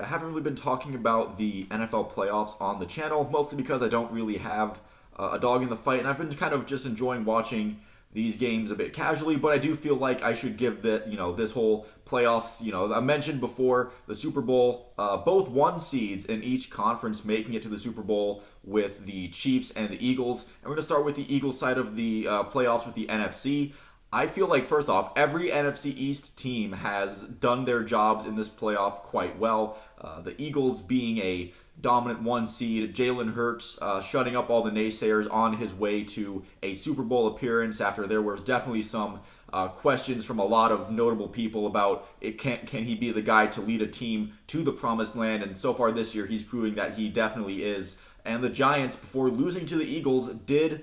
I haven't really been talking about the NFL playoffs on the channel, mostly because I don't really have a dog in the fight, and I've been kind of just enjoying watching these games a bit casually. But I do feel like I should give this whole playoffs. I mentioned before the Super Bowl, both one seeds in each conference making it to the Super Bowl with the Chiefs and the Eagles, and we're gonna start with the Eagles side of the playoffs with the NFC. I feel like, first off, every NFC East team has done their jobs in this playoff quite well. The Eagles being a dominant one seed, Jalen Hurts shutting up all the naysayers on his way to a Super Bowl appearance after there was definitely some questions from a lot of notable people about can he be the guy to lead a team to the promised land, and so far this year he's proving that he definitely is. And the Giants, before losing to the Eagles, it did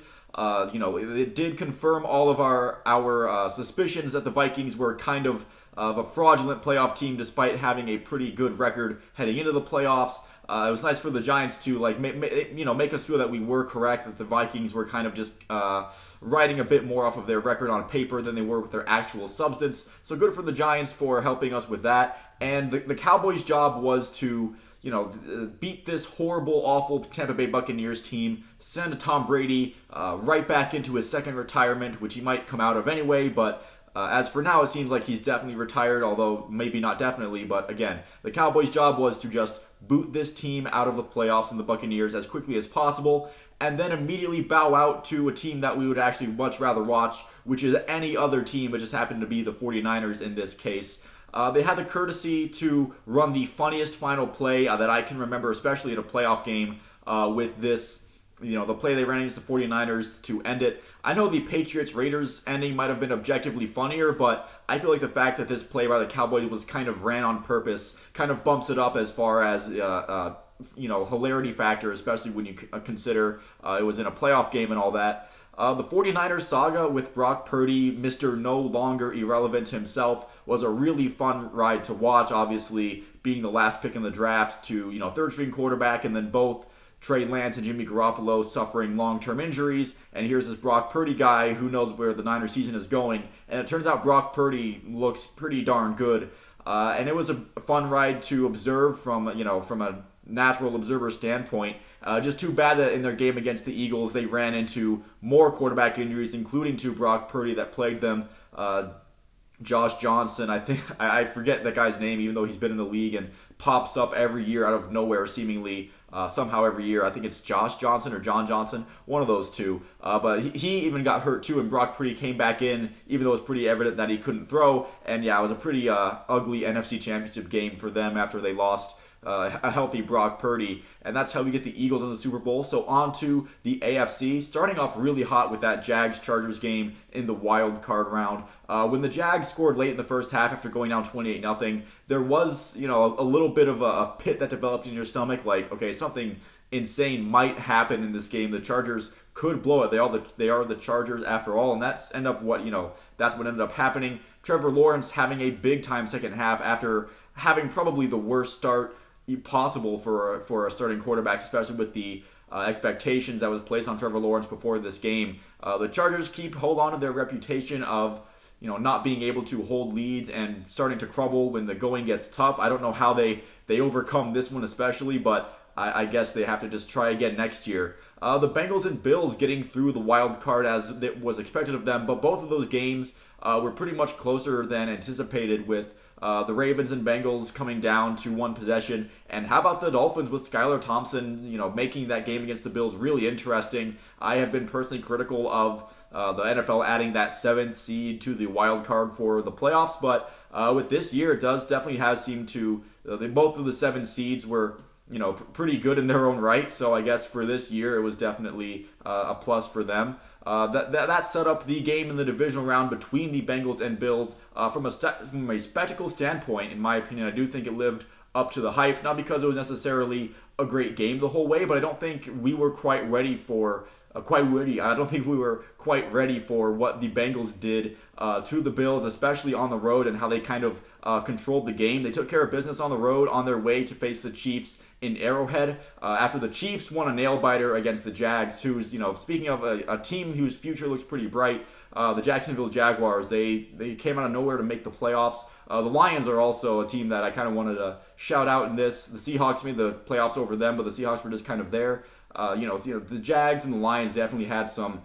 confirm all of our suspicions that the Vikings were kind of a fraudulent playoff team, despite having a pretty good record heading into the playoffs. It was nice for the Giants to make us feel that we were correct, that the Vikings were kind of just riding a bit more off of their record on paper than they were with their actual substance. So good for the Giants for helping us with that. And the Cowboys' job was to beat this horrible, awful Tampa Bay Buccaneers team, send Tom Brady right back into his second retirement, which he might come out of anyway, but as for now, it seems like he's definitely retired, although maybe not definitely. But again, the Cowboys' job was to just boot this team out of the playoffs and the Buccaneers as quickly as possible, and then immediately bow out to a team that we would actually much rather watch, which is any other team. It just happened to be the 49ers in this case. They had the courtesy to run the funniest final play that I can remember, especially in a playoff game, with this, the play they ran against the 49ers to end it. I know the Patriots-Raiders ending might have been objectively funnier, but I feel like the fact that this play by the Cowboys was kind of ran on purpose kind of bumps it up as far as hilarity factor, especially when you consider it was in a playoff game and all that. The 49ers saga with Brock Purdy, Mr. No Longer Irrelevant himself, was a really fun ride to watch, obviously being the last pick in the draft to, third-string quarterback, and then both Trey Lance and Jimmy Garoppolo suffering long-term injuries, and here's this Brock Purdy guy who knows where the Niners season is going, and it turns out Brock Purdy looks pretty darn good, and it was a fun ride to observe from a natural observer standpoint. Just too bad that in their game against the Eagles, they ran into more quarterback injuries, including to Brock Purdy, that plagued them. Josh Johnson, I forget that guy's name, even though he's been in the league and pops up every year out of nowhere, seemingly somehow every year. I think it's Josh Johnson or John Johnson, one of those two. But he even got hurt too, and Brock Purdy came back in, even though it was pretty evident that he couldn't throw. And yeah, it was a pretty ugly NFC Championship game for them after they lost a healthy Brock Purdy, and that's how we get the Eagles in the Super Bowl. So on to the AFC, starting off really hot with that Jags-Chargers game in the wild card round. When the Jags scored late in the first half after going down 28-0, there was a little bit of a pit that developed in your stomach, like, okay, something insane might happen in this game. The Chargers could blow it. They are the Chargers after all, and that's what ended up happening. Trevor Lawrence having a big time second half after having probably the worst start possible for a starting quarterback, especially with the expectations that was placed on Trevor Lawrence before this game. The Chargers hold on to their reputation of not being able to hold leads and starting to crumble when the going gets tough. I don't know how they overcome this one especially, but I guess they have to just try again next year. The Bengals and Bills getting through the wild card as it was expected of them, but both of those games were pretty much closer than anticipated, with the Ravens and Bengals coming down to one possession. And how about the Dolphins with Skylar Thompson, making that game against the Bills really interesting? I have been personally critical of the NFL adding that seventh seed to the wild card for the playoffs, but with this year, it does definitely have seemed to. Both of the seven seeds were pretty good in their own right. So I guess for this year, it was definitely a plus for them. That set up the game in the divisional round between the Bengals and Bills. From a spectacle standpoint, in my opinion, I do think it lived up to the hype. Not because it was necessarily a great game the whole way, but I don't think we were quite ready for I don't think we were quite ready for what the Bengals did to the Bills, especially on the road, and how they kind of controlled the game. They took care of business on the road on their way to face the Chiefs in Arrowhead after the Chiefs won a nail-biter against the Jags, who's, speaking of a team whose future looks pretty bright, the Jacksonville Jaguars, they came out of nowhere to make the playoffs. The Lions are also a team that I kind of wanted to shout out in this. The Seahawks made the playoffs over them, but the Seahawks were just kind of there. The Jags and the Lions definitely had some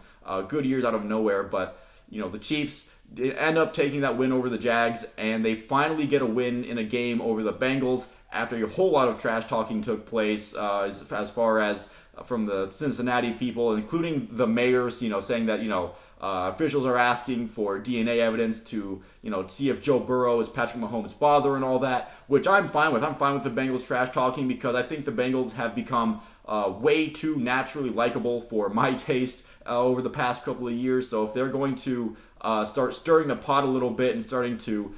good years out of nowhere, but the Chiefs end up taking that win over the Jags, and they finally get a win in a game over the Bengals after a whole lot of trash talking took place as far as from the Cincinnati people, including the mayors, saying that, officials are asking for DNA evidence to, see if Joe Burrow is Patrick Mahomes' father and all that, which I'm fine with. I'm fine with the Bengals trash talking because I think the Bengals have become way too naturally likable for my taste over the past couple of years. So if they're going to start stirring the pot a little bit and starting to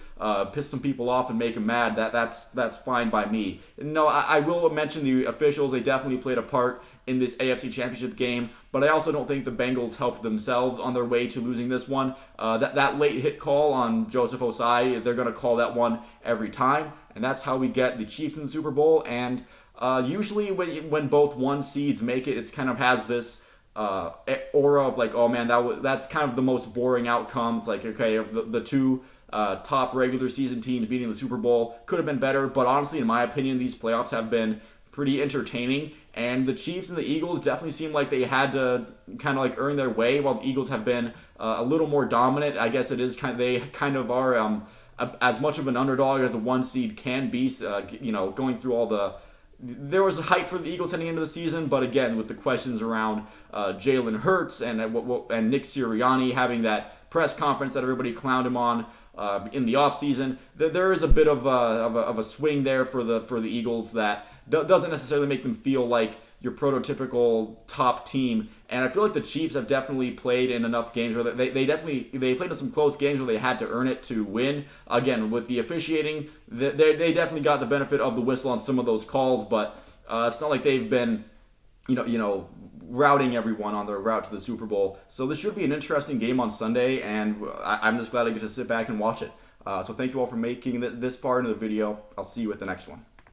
piss some people off and make them mad, that's fine by me. No, I will mention the officials. They definitely played a part in this AFC Championship game, but I also don't think the Bengals helped themselves on their way to losing this one. That late hit call on Joseph Osai, they're going to call that one every time, and that's how we get the Chiefs in the Super Bowl. And usually when both one seeds make it, it kind of has this aura of like, oh man, that's kind of the most boring outcome. It's like, okay, if the two top regular season teams beating the Super Bowl could have been better, but honestly, in my opinion, these playoffs have been pretty entertaining, and the Chiefs and the Eagles definitely seem like they had to kind of like earn their way, while the Eagles have been a little more dominant. I guess it is they kind of are as much of an underdog as a one seed can be, going through all the. There was a hype for the Eagles heading into the season, but again, with the questions around Jalen Hurts and Nick Sirianni having that press conference that everybody clowned him on in the offseason, there is a bit of a swing there for the Eagles that doesn't necessarily make them feel like your prototypical top team. And I feel like the Chiefs have definitely played in enough games where they played in some close games where they had to earn it to win. Again, with the officiating, they definitely got the benefit of the whistle on some of those calls, but it's not like they've been, routing everyone on their route to the Super Bowl. So this should be an interesting game on Sunday, and I'm just glad I get to sit back and watch it. So thank you all for making this far into the video. I'll see you at the next one.